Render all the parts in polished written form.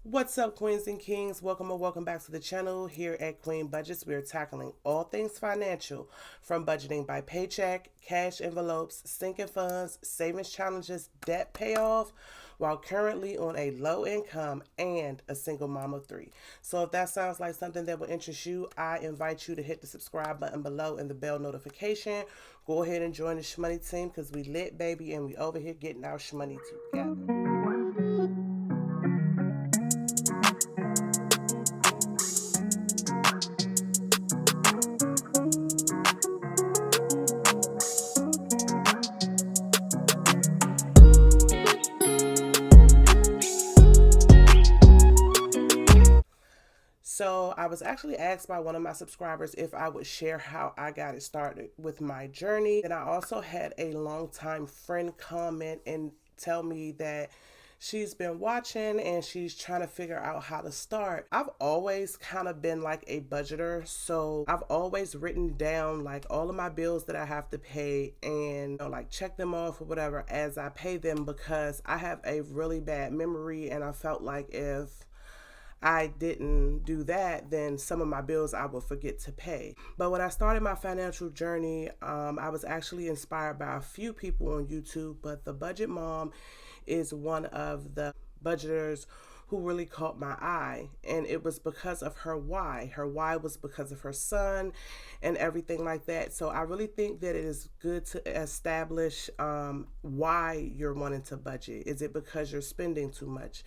What's up, queens and kings? Welcome or welcome back to the channel. Here at Queen Budgets, we are tackling all things financial, from budgeting by paycheck, cash envelopes, sinking funds, savings challenges, debt payoff, while currently on a low income and a single mom of three. So if that sounds like something that would interest you, I invite you to hit the subscribe button below and the bell notification. Go ahead and join the shmoney team because we lit, baby, and we over here getting our shmoney together. So I was actually asked by one of my subscribers if I would share how I got it started with my journey. And I also had a longtime friend comment and tell me that she's been watching and she's trying to figure out how to start. I've always kind of been like a budgeter, so I've always written down like all of my bills that I have to pay and like check them off or whatever as I pay them, because I have a really bad memory and I felt like if I didn't do that, then some of my bills I will forget to pay. But when I started my financial journey, I was actually inspired by a few people on YouTube, but the Budget Mom is one of the budgeters who really caught my eye. And it was because of her why. Her why was because of her son and everything like that. So I really think that it is good to establish why you're wanting to budget. Is it because you're spending too much?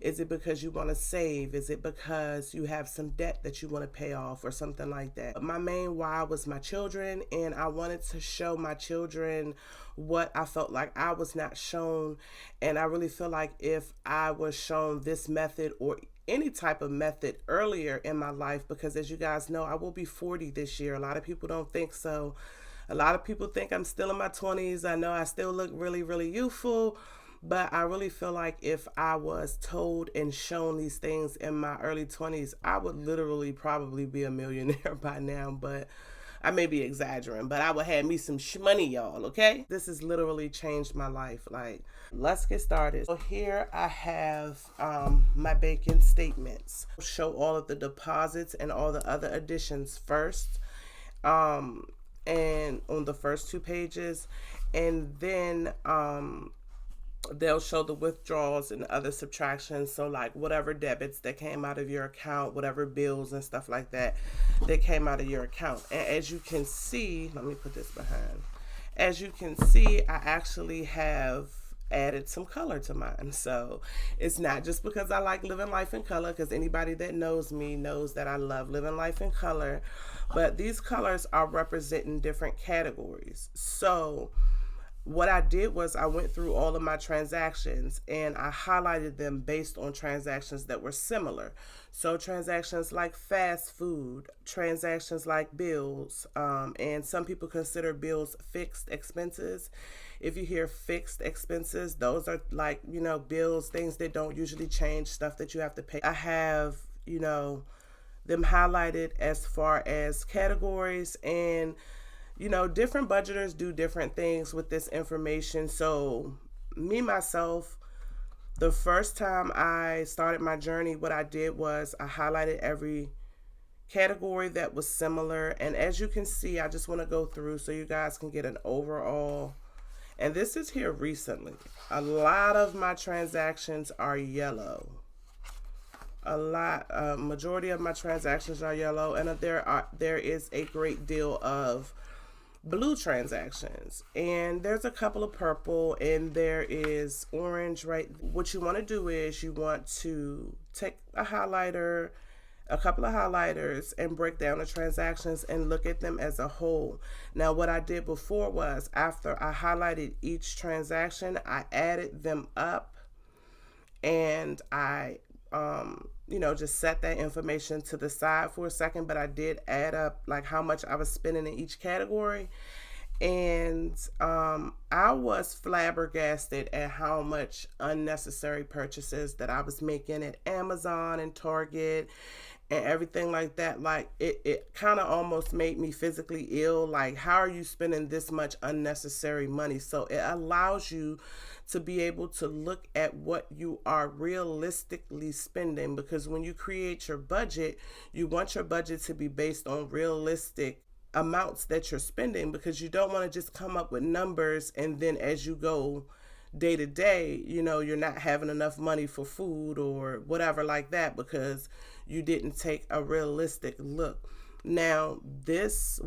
Is it because you want to save? Is it because you have some debt that you want to pay off or something like that? My main why was my children, and I wanted to show my children what I felt like I was not shown. And I really feel like if I was shown this method or any type of method earlier in my life, because as you guys know, I will be 40 this year. A lot of people don't think so. A lot of people think I'm still in my 20s. I know I still look really, really youthful. But I really feel like if I was told and shown these things in my early 20s, I would literally probably be a millionaire by now. But I may be exaggerating, but I would have me some money, y'all, okay? This has literally changed my life. Like, let's get started. So here I have my banking statements. I'll show all of the deposits and all the other additions first. And on the first two pages. And then they'll show the withdrawals and other subtractions. So like whatever debits that came out of your account, whatever bills and stuff like that came out of your account. And as you can see, let me put this behind. As you can see, I actually have added some color to mine. So it's not just because I like living life in color, because anybody that knows me knows that I love living life in color. But these colors are representing different categories. So what I did was I went through all of my transactions and I highlighted them based on transactions that were similar. So transactions like fast food, transactions like bills, and some people consider bills fixed expenses. If you hear fixed expenses, those are like, bills, things that don't usually change, stuff that you have to pay. I have, them highlighted as far as categories, and different budgeters do different things with this information. So me, myself, the first time I started my journey, what I did was I highlighted every category that was similar. And as you can see, I just want to go through so you guys can get an overall. And this is here recently. A lot of my transactions are yellow. Majority of my transactions are yellow, and there is a great deal of blue transactions, and there's a couple of purple, and there is orange. Right, what you want to do is you want to take a couple of highlighters, and break down the transactions and look at them as a whole. Now what I did before was, after I highlighted each transaction, I added them up, and I just set that information to the side for a second. But I did add up like how much I was spending in each category. And I was flabbergasted at how much unnecessary purchases that I was making at Amazon and Target and everything like that. Like it kind of almost made me physically ill. Like, how are you spending this much unnecessary money? So it allows you to be able to look at what you are realistically spending, because when you create your budget, you want your budget to be based on realistic amounts that you're spending, because you don't want to just come up with numbers and then as you go day to day, you're not having enough money for food or whatever like that because you didn't take a realistic look. Now, this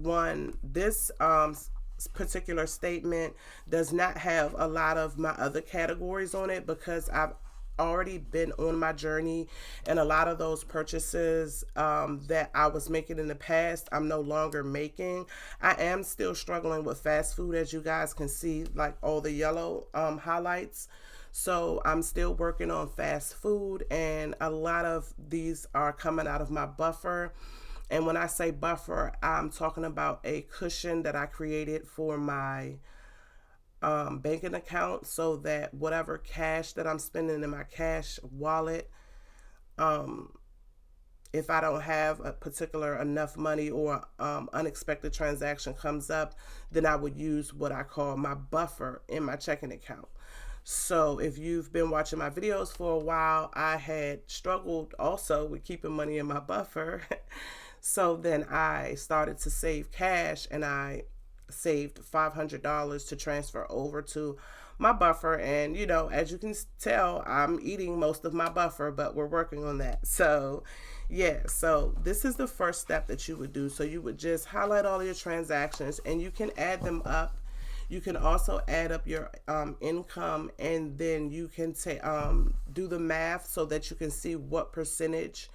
particular statement does not have a lot of my other categories on it, because I've already been on my journey, and a lot of those purchases that I was making in the past, I'm no longer making. I am still struggling with fast food, as you guys can see, like all the yellow highlights. So I'm still working on fast food, and a lot of these are coming out of my buffer. And when I say buffer, I'm talking about a cushion that I created for my banking account, so that whatever cash that I'm spending in my cash wallet, if I don't have a particular enough money, or unexpected transaction comes up, then I would use what I call my buffer in my checking account. So if you've been watching my videos for a while, I had struggled also with keeping money in my buffer. So then I started to save cash, and I saved $500 to transfer over to my buffer. And as you can tell, I'm eating most of my buffer, but we're working on that. So yeah, so this is the first step that you would do. So you would just highlight all your transactions, and you can add them up. You can also add up your income, and then you can do the math so that you can see what percentage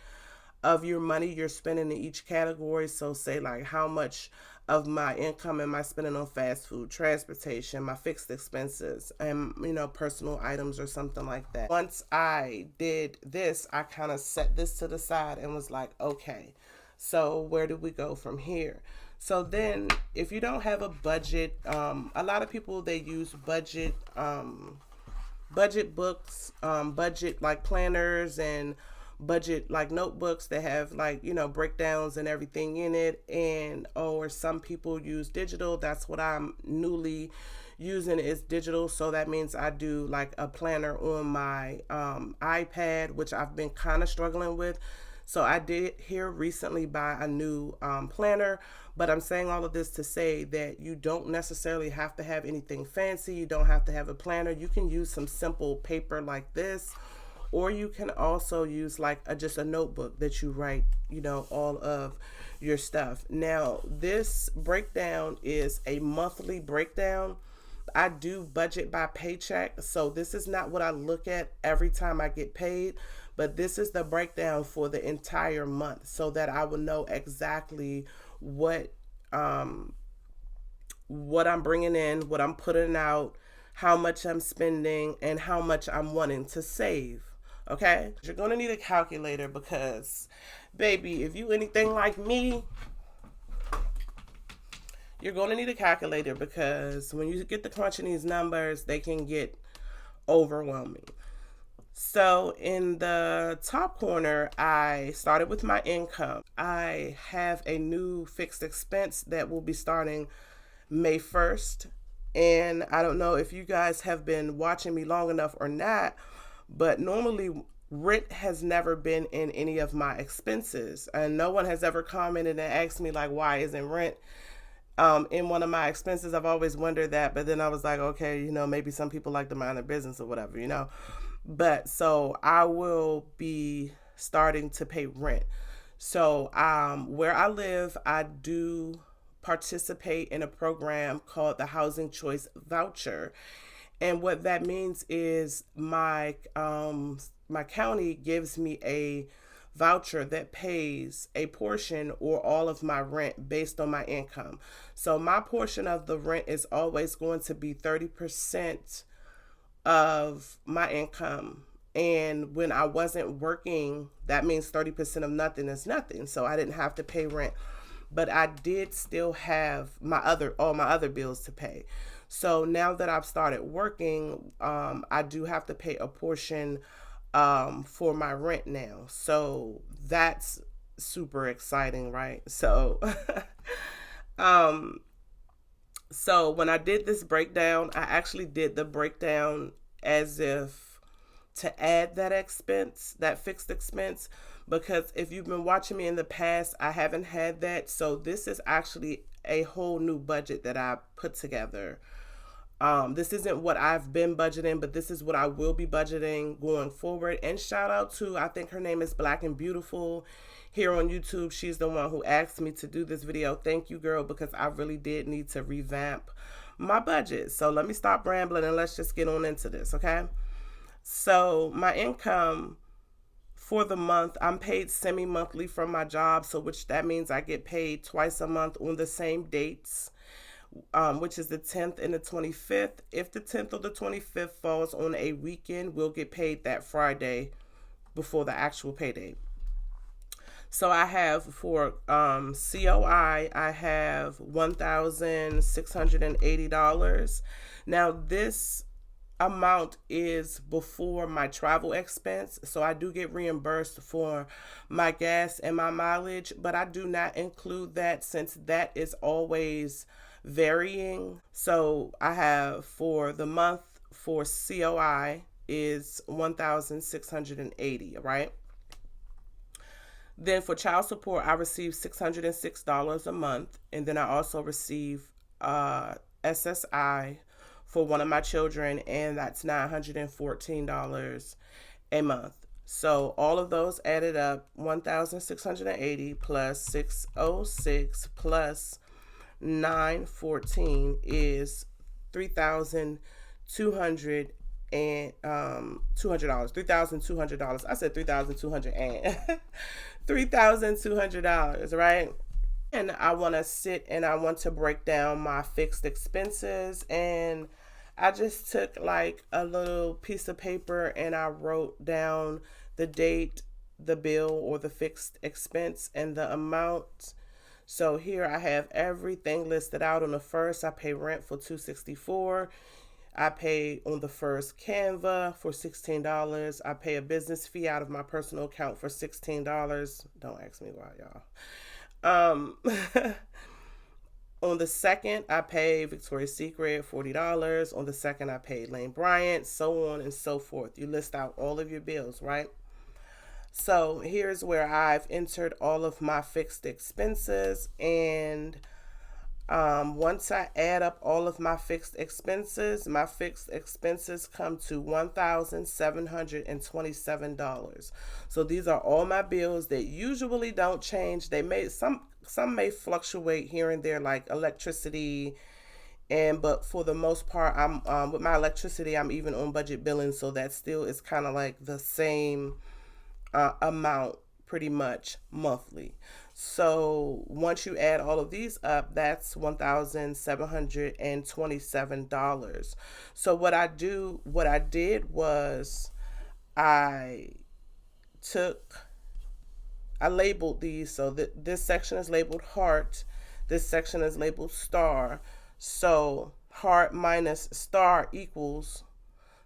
of your money you're spending in each category. So say, like, how much of my income am I spending on fast food, transportation, my fixed expenses, and personal items or something like that. Once I did this, I kind of set this to the side and was like, okay, so where do we go from here? So then, if you don't have a budget, a lot of people, they use budget books, budget like planners, and budget like notebooks that have like breakdowns and everything in it. And or some people use digital. That's what I'm newly using, is digital. So that means I do like a planner on my iPad, which I've been kind of struggling with. So I did here recently buy a new planner, but I'm saying all of this to say that you don't necessarily have to have anything fancy. You don't have to have a planner. You can use some simple paper like this, or you can also use like just a notebook that you write, all of your stuff. Now, this breakdown is a monthly breakdown. I do budget by paycheck, so this is not what I look at every time I get paid, but this is the breakdown for the entire month, so that I will know exactly what I'm bringing in, what I'm putting out, how much I'm spending, and how much I'm wanting to save. Okay, you're gonna need a calculator, because baby, if you anything like me, you're going to need a calculator, because when you get to crunching these numbers, they can get overwhelming. So in the top corner, I started with my income. I have a new fixed expense that will be starting May 1st. And I don't know if you guys have been watching me long enough or not, but normally rent has never been in any of my expenses. And no one has ever commented and asked me like, why isn't rent in one of my expenses? I've always wondered that, but then I was like, okay, maybe some people like to mind their business or whatever. But so I will be starting to pay rent. So where I live, I do participate in a program called the Housing Choice Voucher. And what that means is my county gives me a voucher that pays a portion or all of my rent based on my income. So my portion of the rent is always going to be 30% of my income. And when I wasn't working, that means 30% of nothing is nothing. So I didn't have to pay rent. but I did still have all my other bills to pay. So now that I've started working, I do have to pay a portion for my rent now. So that's super exciting, right? Um, so when I did this breakdown, I actually did the breakdown as if to add that expense, that fixed expense, because if you've been watching me in the past, I haven't had that. So this is actually a whole new budget that I put together. This isn't what I've been budgeting, but this is what I will be budgeting going forward. And shout out to, I think her name is Black and Beautiful here on YouTube. She's the one who asked me to do this video. Thank you, girl, because I really did need to revamp my budget. So let me stop rambling and let's just get on into this, okay? So my income for the month, I'm paid semi-monthly from my job, so which that means I get paid twice a month on the same dates. Which is the 10th and the 25th. If the 10th or the 25th falls on a weekend, we'll get paid that Friday before the actual payday. So I have for COI, I have $1,680. Now this amount is before my travel expense, so I do get reimbursed for my gas and my mileage, but I do not include that since that is always varying. So I have for the month for COI is 1,680, right? Then for child support, I receive $606 a month, and then I also receive SSI for one of my children, and that's $914 a month. So all of those added up, 1,680 plus 606 plus 914 is $3,200 and $200. $3,200. I said 3,200 and $3,200, right? And I want to sit and I want to break down my fixed expenses, and I just took like a little piece of paper and I wrote down the date, the bill or the fixed expense, and the amount. So here I have everything listed out. On the first, I pay rent for $264. I pay on the first Canva for $16. I pay a business fee out of my personal account for $16. Don't ask me why, y'all. On the second, I pay Victoria's Secret $40. On the second, I pay Lane Bryant, so on and so forth. You list out all of your bills, right? So here's where I've entered all of my fixed expenses, and once I add up all of my fixed expenses come to $1,727. So these are all my bills that usually don't change. They may some may fluctuate here and there, like electricity, but for the most part, I'm with my electricity, I'm even on budget billing, so that still is kind of like the same amount pretty much monthly. So once you add all of these up, that's $1,727. So what I did was I labeled these. So that this section is labeled heart, this section is labeled star. So heart minus star equals,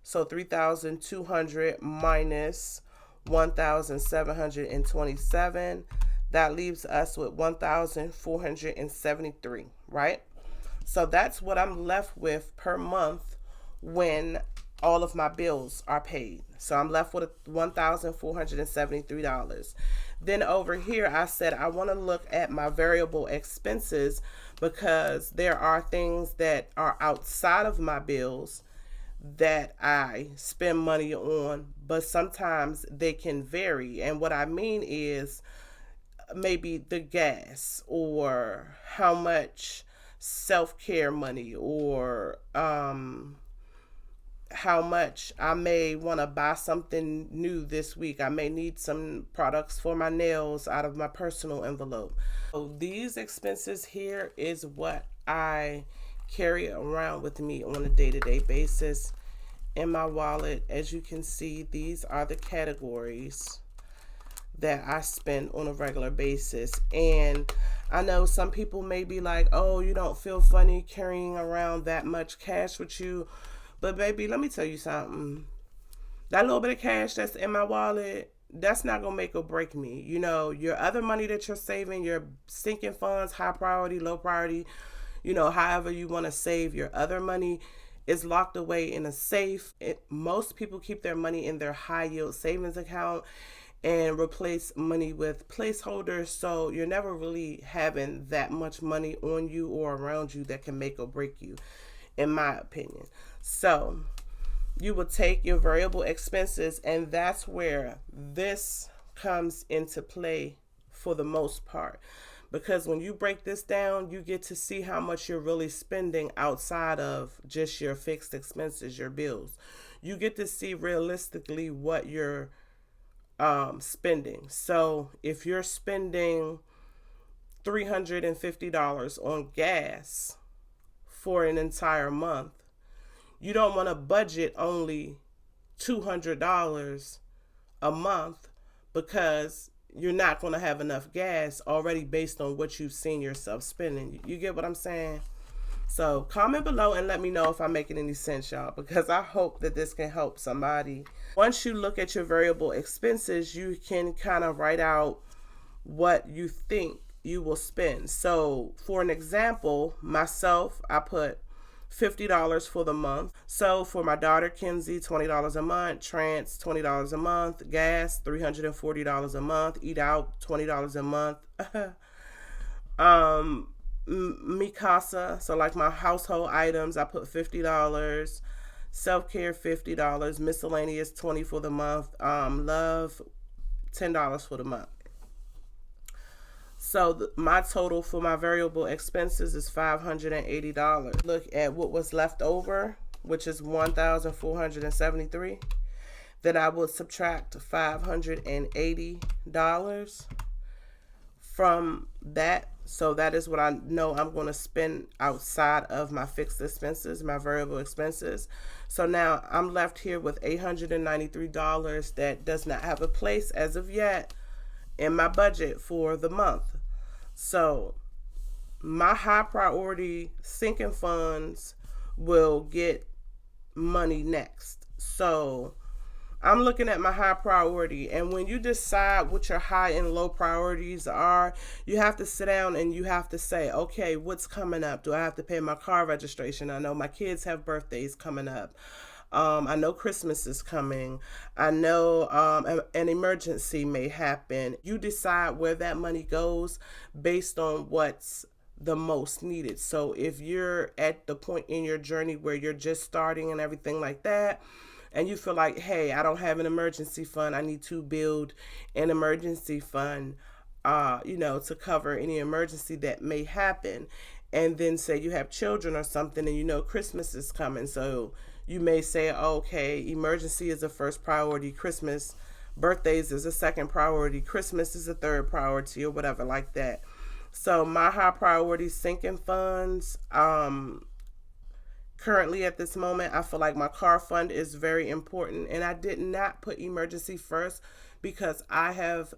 so 3,200 minus 1,727, that leaves us with 1,473, right? So that's what I'm left with per month when all of my bills are paid. So I'm left with $1,473. Then over here, I said I want to look at my variable expenses, because there are things that are outside of my bills that I spend money on, but sometimes they can vary. And what I mean is maybe the gas, or how much self-care money, or how much I may want to buy something new this week. I may need some products for my nails out of my personal envelope. So these expenses here is what I carry around with me on a day-to-day basis in my wallet. As you can see, these are the categories that I spend on a regular basis, and I know some people may be like, oh, you don't feel funny carrying around that much cash with you. But baby, let me tell you something. That little bit of cash that's in my wallet, that's not gonna make or break me. You know, your other money that you're saving, your sinking funds, high priority, low priority, you know, however you want to save your other money is locked away in a safe. Most people keep their money in their high yield savings account and replace money with placeholders. So you're never really having that much money on you or around you that can make or break you, in my opinion. So you will take your variable expenses, and that's where this comes into play for the most part. Because when you break this down, you get to see how much you're really spending outside of just your fixed expenses, your bills. You get to see realistically what you're spending. So if you're spending $350 on gas for an entire month, you don't want to budget only $200 a month, because you're not going to have enough gas already based on what you've seen yourself spending. You get what I'm saying? So comment below and let me know if I'm making any sense, y'all, because I hope that this can help somebody. Once you look at your variable expenses, you can kind of write out what you think you will spend. So for an example, myself, I put $50 for the month. So for my daughter Kenzie, $20 a month, Trance, $20 a month, gas, $340 a month, eat out, $20 a month. Mikasa, so like my household items, I put $50, self-care $50, miscellaneous $20 for the month, love $10 for the month. So my total for my variable expenses is $580. Look at what was left over, which is $1,473. Then I will subtract $580 from that. So that is what I know I'm going to spend outside of my fixed expenses, my variable expenses. So now I'm left here with $893 that does not have a place as of yet in my budget for the month. So my high priority sinking funds will get money next. So I'm looking at my high priority, and when you decide what your high and low priorities are, you have to sit down and you have to say, okay, what's coming up? Do I have to pay my car registration? I know my kids have birthdays coming up. I know Christmas is coming. I know an emergency may happen. You decide where that money goes based on what's the most needed. So if you're at the point in your journey where you're just starting and everything like that, and you feel like, hey, I don't have an emergency fund, I need to build an emergency fund, to cover any emergency that may happen. And then say you have children or something and you know Christmas is coming. So you may say, okay, emergency is a first priority, Christmas, birthdays is a second priority, Christmas is a third priority, or whatever like that. So my high priority sinking funds, currently at this moment, I feel like my car fund is very important. And I did not put emergency first because I have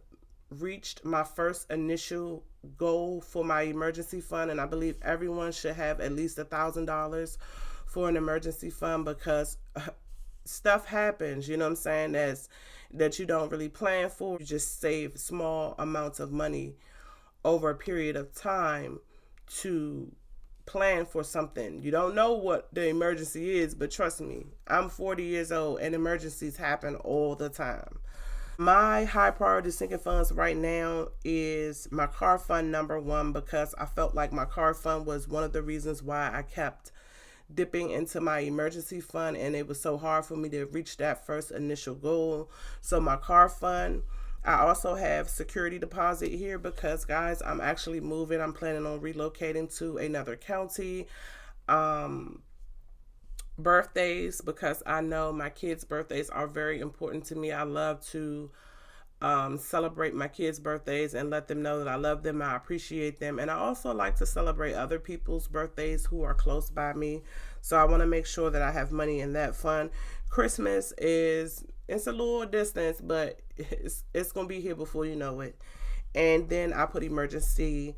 reached my first initial goal for my emergency fund. And I believe everyone should have at least $1,000 for an emergency fund, because stuff happens, you know what I'm saying, that you don't really plan for. You just save small amounts of money over a period of time to plan for something. You don't know what the emergency is, but trust me, I'm 40 years old and emergencies happen all the time. My high priority sinking funds right now is my car fund, number one, because I felt like my car fund was one of the reasons why I kept dipping into my emergency fund, and it was so hard for me to reach that first initial goal. So my car fund. I also have security deposit here because, guys, I'm actually moving. I'm planning on relocating to another county. Birthdays, because I know my kids' birthdays are very important to me. I love to celebrate my kids' birthdays and let them know that I love them, I appreciate them. And I also like to celebrate other people's birthdays who are close by me. So I want to make sure that I have money in that fund. Christmas it's a little distance, but it's going to be here before you know it. And then I put emergency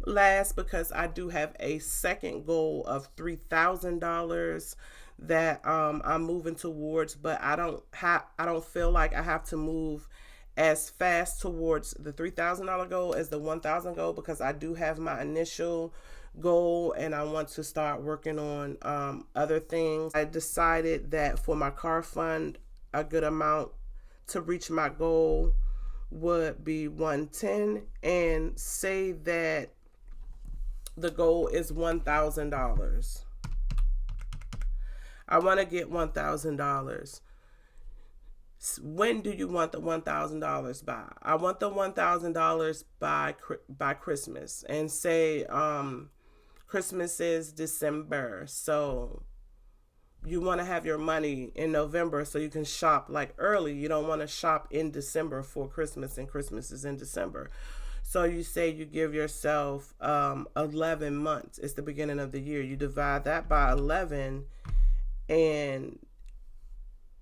last because I do have a second goal of $3,000 that I'm moving towards, but I don't feel like I have to move as fast towards the $3,000 goal as the 1,000 goal, because I do have my initial goal and I want to start working on other things. I decided that for my car fund, a good amount to reach my goal would be 110, and say that the goal is $1,000. I want to get $1,000. When do you want the $1,000 by? I want the $1,000 by Christmas, and say Christmas is December, so you want to have your money in November so you can shop like early. You don't want to shop in December for Christmas, and Christmas is in December. So you say you give yourself 11 months. It's the beginning of the year. You divide that by 11, and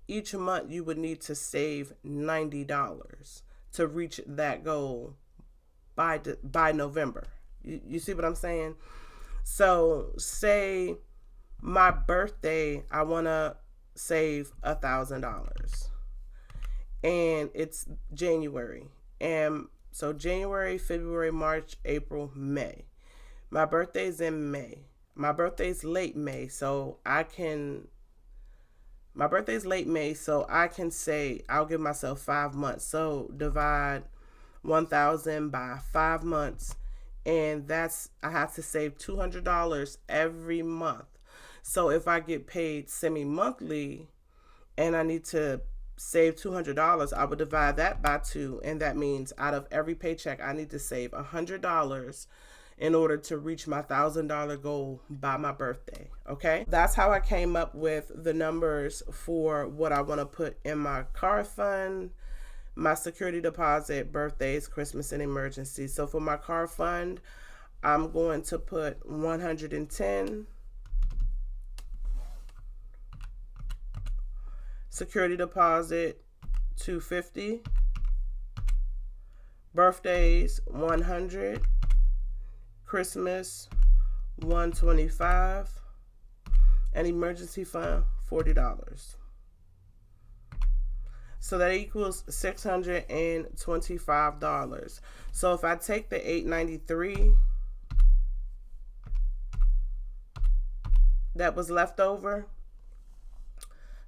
each month you would need to save $90 to reach that goal by November. You see what I'm saying? So say my birthday, I want to save $1,000, and it's January, and so January, February, March, April, May. My birthday's in May. My birthday's late May, so I can say I'll give myself 5 months. So divide 1,000 by 5 months, and I have to save $200 every month. So if I get paid semi-monthly and I need to save $200, I would divide that by 2, and that means out of every paycheck I need to save $100 in order to reach my $1,000 goal by my birthday. Okay, that's how I came up with the numbers for what I want to put in my car fund, my security deposit, birthdays, Christmas, and emergencies. So for my car fund, I'm going to put 110, security deposit 250, birthdays 100, Christmas 125, and emergency fund $40. So that equals $625. So if I take the $893 that was left over,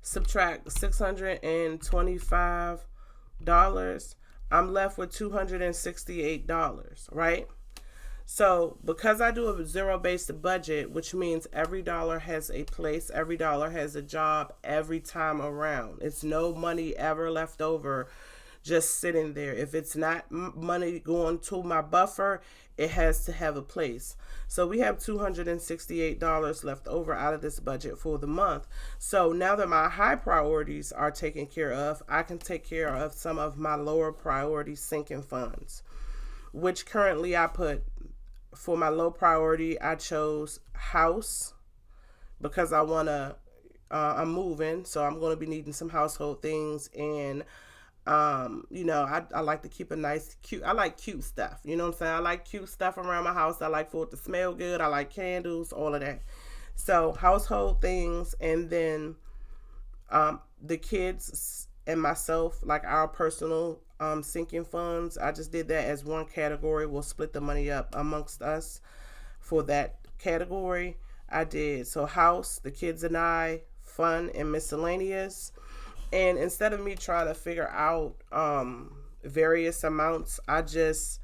subtract $625, I'm left with $268, right? So because I do a zero-based budget, which means every dollar has a place, every dollar has a job every time around. It's no money ever left over just sitting there. If it's not money going to my buffer, it has to have a place. So we have $268 left over out of this budget for the month. So now that my high priorities are taken care of, I can take care of some of my lower priority sinking funds, which currently I put, for my low priority, I chose house because I'm moving, so I'm going to be needing some household things, and I like to keep a nice, cute, I like cute stuff. You know what I'm saying? I like cute stuff around my house. I like for it to smell good. I like candles, all of that. So household things, and then the kids and myself, like our personal sinking funds. I just did that as one category. We'll split the money up amongst us for that category. I did so house, the kids and I, fun, and miscellaneous. And instead of me trying to figure out various amounts, I just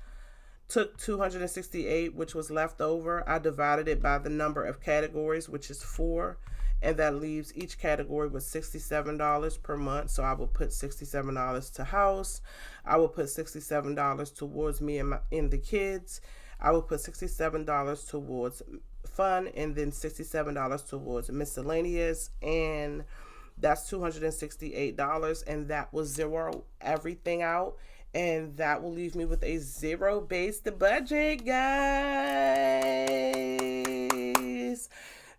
took 268, which was left over. I divided it by the number of categories, which is 4, and that leaves each category with $67 per month. So I will put $67 to house. I will put $67 towards me and the kids. I will put $67 towards fun, and then $67 towards miscellaneous, and that's $268, and that will zero everything out, and that will leave me with a zero-based budget, guys.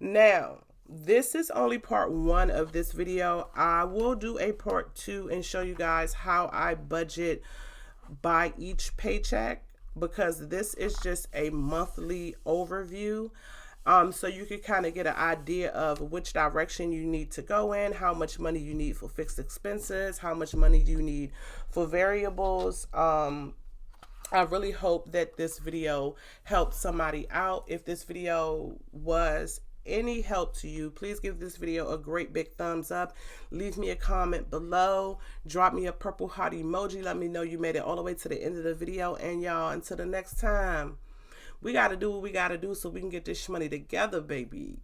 Now, this is only part 1 of this video. I will do a part 2 and show you guys how I budget by each paycheck. because this is just a monthly overview. So you can kind of get an idea of which direction you need to go in, how much money you need for fixed expenses, how much money you need for variables. I really hope that this video helped somebody out. If this video was any help to you, please give this video a great big thumbs up. Leave me a comment below. Drop me a purple heart emoji. Let me know you made it all the way to the end of the video. And y'all, until the next time, we got to do what we got to do so we can get this money together, baby.